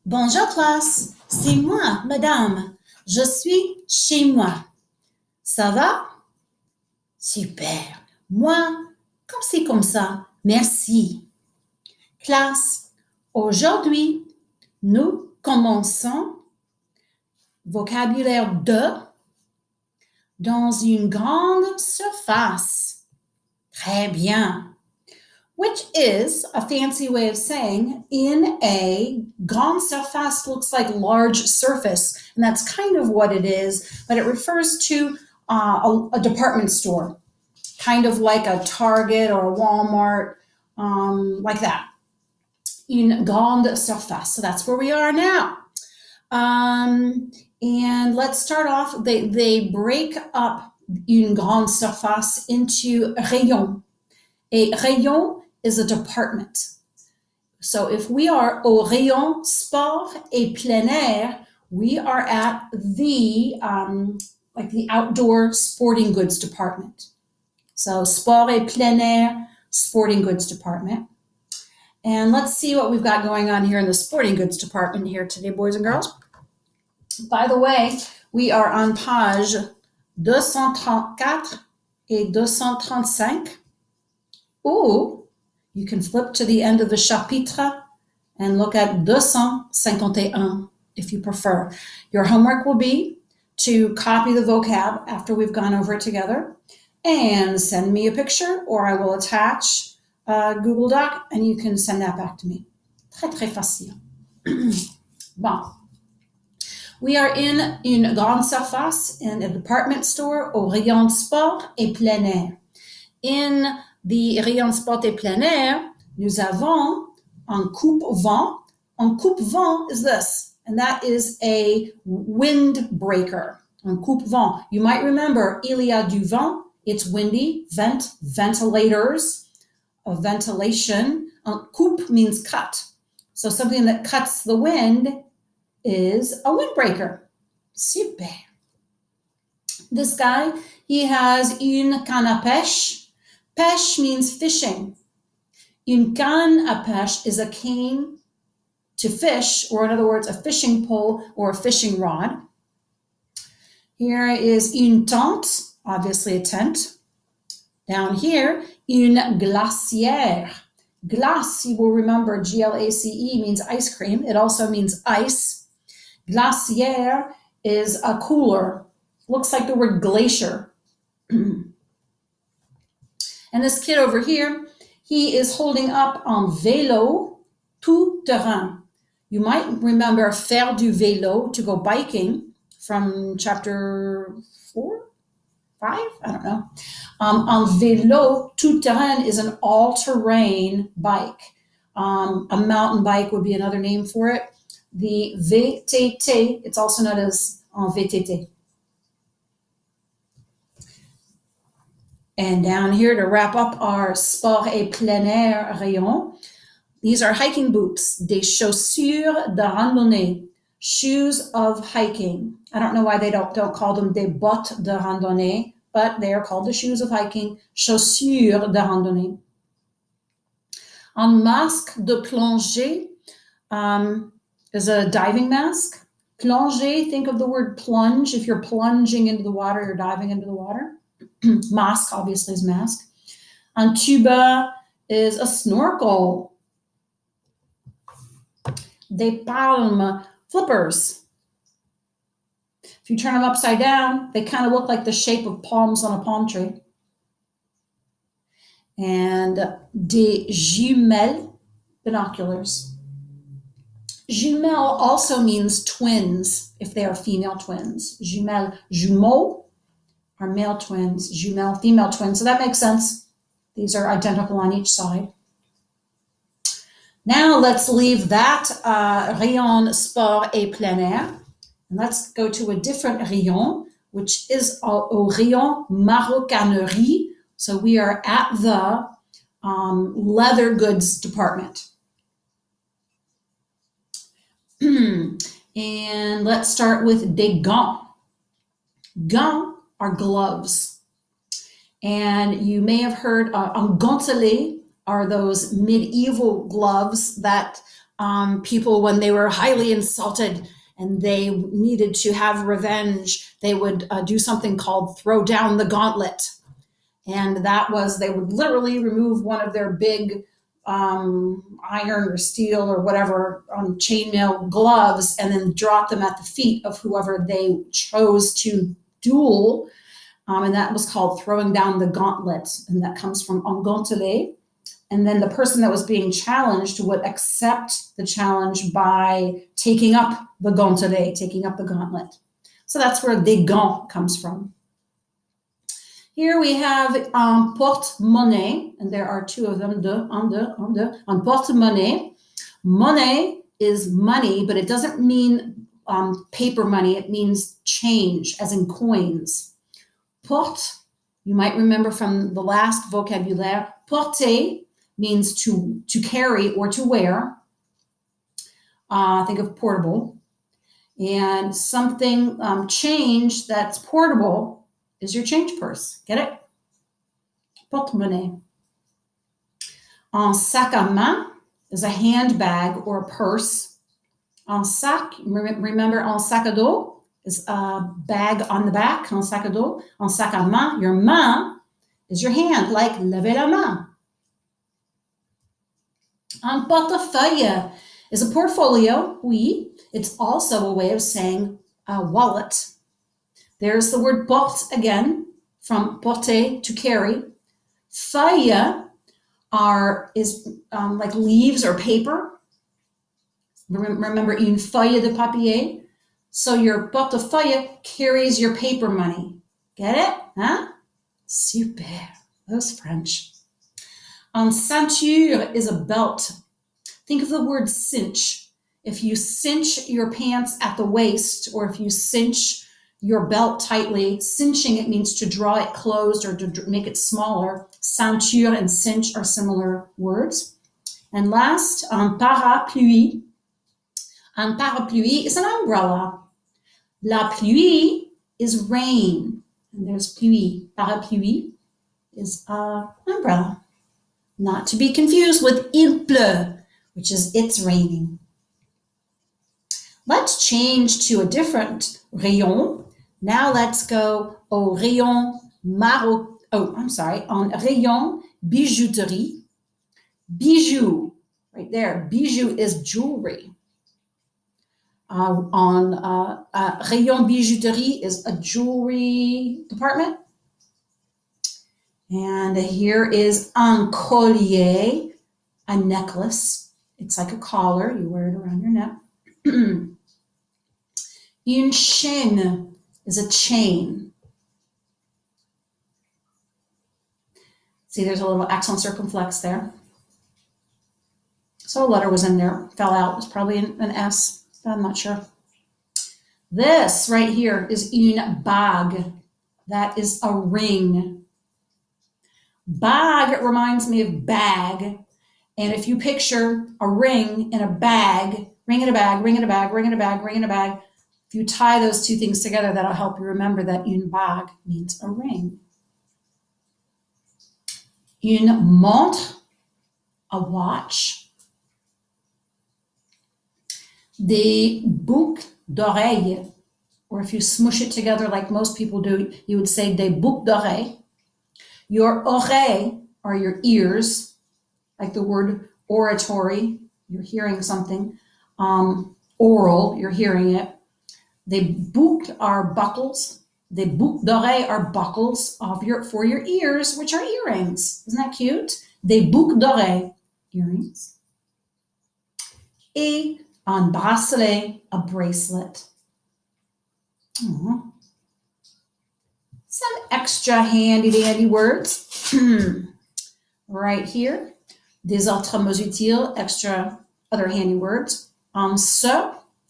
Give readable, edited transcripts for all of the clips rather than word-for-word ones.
Bonjour classe, c'est moi, madame. Je suis chez moi. Ça va? Super. Moi, comme c'est comme ça, merci. Classe, aujourd'hui, nous commençons vocabulaire 2 dans une grande surface. Très bien. Which is a fancy way of saying in a grande surface looks like large surface, and that's kind of what it is, but it refers to a department store, kind of like a Target or a Walmart, like that. Une grande surface. So that's where we are now. And let's start off. They break up une grande surface into rayons. A rayon is a department. So if we are au rayon sport et plein air, we are at the like the outdoor sporting goods department. So sport et plein air, sporting goods department. And let's see what we've got going on here in the sporting goods department here today, boys and girls. By the way, we are on page 234 et 235. Ou you can flip to the end of the chapitre and look at 251 if you prefer. Your homework will be to copy the vocab after we've gone over it together and send me a picture, or I will attach a Google Doc and you can send that back to me. Très, très facile. Bon. We are in une grande surface in a department store au rayon de sport et plein air. In the rayon sport et plein air, nous avons un coupe-vent. Un coupe-vent is this, and that is a windbreaker. Un coupe-vent. You might remember, il y a du vent, it's windy, vent, ventilators, a ventilation. Un coupe means cut. So something that cuts the wind is a windbreaker. Super. This guy, he has une canne à pêche. Pêche means fishing. Une canne à pêche is a cane to fish, or in other words, a fishing pole or a fishing rod. Here is une tente, obviously a tent. Down here, une glacière. Glace, you will remember, G-L-A-C-E means ice cream. It also means ice. Glacière is a cooler. Looks like the word glacier. And this kid over here, he is holding up un vélo tout terrain. You might remember faire du vélo, to go biking, from chapter 4, 5, I don't know. Un vélo tout terrain is an all-terrain bike. A mountain bike would be another name for it. The VTT, it's also known as un VTT. And down here to wrap up our sport et plein air rayon, these are hiking boots, des chaussures de randonnée, shoes of hiking. I don't know why they don't call them des bottes de randonnée, but they are called the shoes of hiking, chaussures de randonnée. Un masque de plongée is a diving mask. Plongée, think of the word plunge. If you're plunging into the water, you're diving into the water. Mask, obviously, is mask. Un tuba is a snorkel. Des palmes, flippers. If you turn them upside down, they kind of look like the shape of palms on a palm tree. And des jumelles, binoculars. Jumelle also means twins, if they are female twins. Jumelle, jumeaux are male twins, jumelle, female twins. So that makes sense. These are identical on each side. Now let's leave that rayon sport et plein air. And let's go to a different rayon, which is au rayon maroquinerie. So we are at the leather goods department. And let's start with des gants. Gants are gloves. And you may have heard un gantelet are those medieval gloves that people, when they were highly insulted and they needed to have revenge, they would do something called throw down the gauntlet. And that was, they would literally remove one of their big iron or steel or whatever chainmail gloves and then drop them at the feet of whoever they chose to duel. And that was called throwing down the gauntlet. And that comes from enganteler. And then the person that was being challenged would accept the challenge by taking up the gantelet, taking up the gauntlet. So that's where des gants comes from. Here we have porte-monnaie, and there are two of them, on porte-monnaie. Monnaie is money, but it doesn't mean paper money. It means change, as in coins. Porte, you might remember from the last vocabulaire, porter means to carry or to wear. Think of portable. And something, change that's portable is your change purse. Get it? Porte-monnaie. Un sac à main is a handbag or a purse. Un sac, remember un sac à dos is a bag on the back, un sac à dos. Un sac à main, your main is your hand, like lever la main. Un portefeuille is a portfolio, oui. It's also a way of saying wallet. There's the word porte again, from porter, to carry. Feuille is like leaves or paper. Remember, une feuille de papier? So your portefeuille carries your paper money. Get it? Huh? Super. Those French. Un ceinture is a belt. Think of the word cinch. If you cinch your pants at the waist, or if you cinch your belt tightly, cinching it means to draw it closed or to make it smaller. Ceinture and cinch are similar words. And last, un parapluie. Un parapluie is an umbrella. La pluie is rain. And there's pluie. Parapluie is an umbrella. Not to be confused with il pleut, which is it's raining. Let's change to a different rayon. Now let's go au rayon en rayon bijouterie. Bijou, right there. Bijou is jewelry. Rayon bijouterie is a jewelry department. And here is un collier, a necklace. It's like a collar. You wear it around your neck. Une chaîne is a chain. See, there's a little accent circumflex there. So a letter was in there, fell out. It's probably an S, but I'm not sure. This right here is une bague. That is a ring. Bague reminds me of bag. And if you picture a ring in a bag, ring in a bag, ring in a bag, ring in a bag, ring in a bag, if you tie those two things together, that'll help you remember that une bague means a ring. Une montre, a watch. Des boucles d'oreilles, or if you smush it together like most people do, you would say des boucles d'oreilles. Your oreilles are your ears, like the word oratory, you're hearing something. Oral, you're hearing it. Des boucles are buckles. Des boucles d'oreilles are buckles for your ears, which are earrings. Isn't that cute? Des boucles d'oreilles, earrings. Et un bracelet, a bracelet. Aww. Some extra handy-dandy words. Right here. Des autres mots utiles, extra other handy words. Un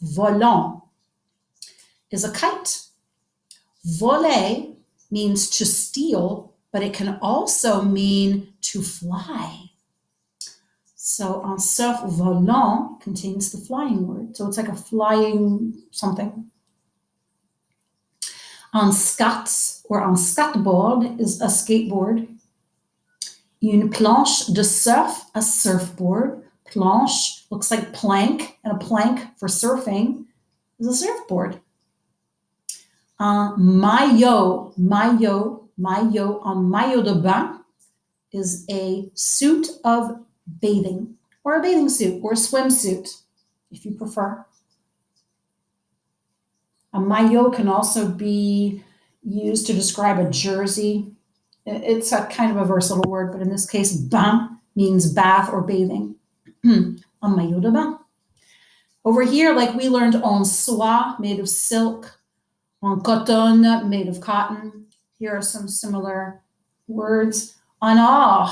volant is a kite. Voler means to steal, but it can also mean to fly. So un volant contains the flying word. So it's like a flying something. Un scat or un skateboard is a skateboard. Une planche de surf, a surfboard. Planche looks like plank, and a plank for surfing is a surfboard. Maillot de bain is a suit of bathing, or a bathing suit, or a swimsuit, if you prefer. A maillot can also be used to describe a jersey. It's a kind of a versatile word, but in this case, bain means bath or bathing. Un maillot de bain. Over here, like we learned, en soie, made of silk, en coton, made of cotton. Here are some similar words. En or,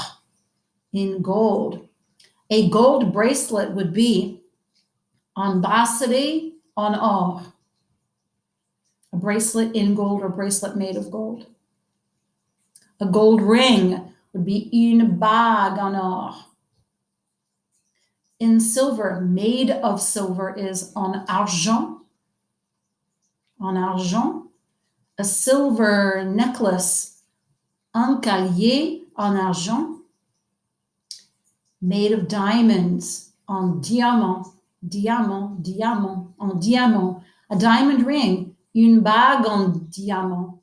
in gold. A gold bracelet would be en bracelet en or. A bracelet in gold or bracelet made of gold. A gold ring would be une bague en or. In silver, made of silver is en argent. En argent. A silver necklace, un collier en argent. Made of diamonds, en diamant. Diamant, diamant, en diamant. A diamond ring, une bague en diamant.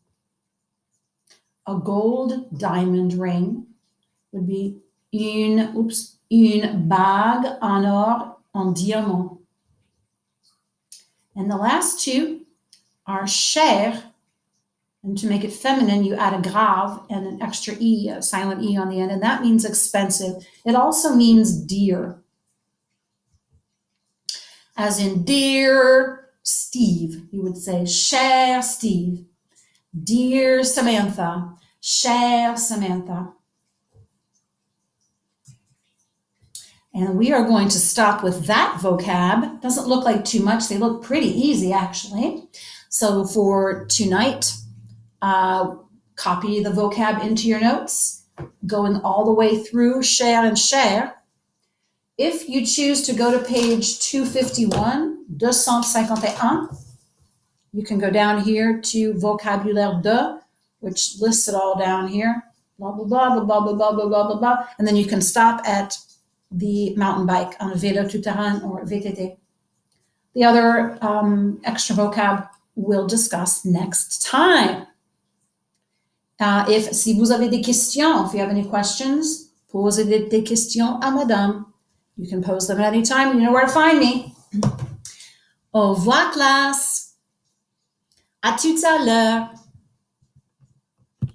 A gold diamond ring would be une bague en or en diamant. And the last two are cher, and to make it feminine, you add a grave and an extra E, a silent E on the end, and that means expensive. It also means dear. As in, dear Steve, you would say, cher Steve. Dear Samantha, cher Samantha. And we are going to stop with that vocab. Doesn't look like too much. They look pretty easy, actually. So for tonight, copy the vocab into your notes, going all the way through cher and cher. If you choose to go to page 251, 251, you can go down here to vocabulaire de, which lists it all down here, blah, blah, blah, blah, blah, blah, blah, blah, blah, blah. And then you can stop at the mountain bike on a vélo tout-terrain or VTT. The other extra vocab we'll discuss next time. Si vous avez des questions, if you have any questions, posez des questions à madame. You can pose them at any time. You know where to find me. Au revoir, classe. À tout à l'heure.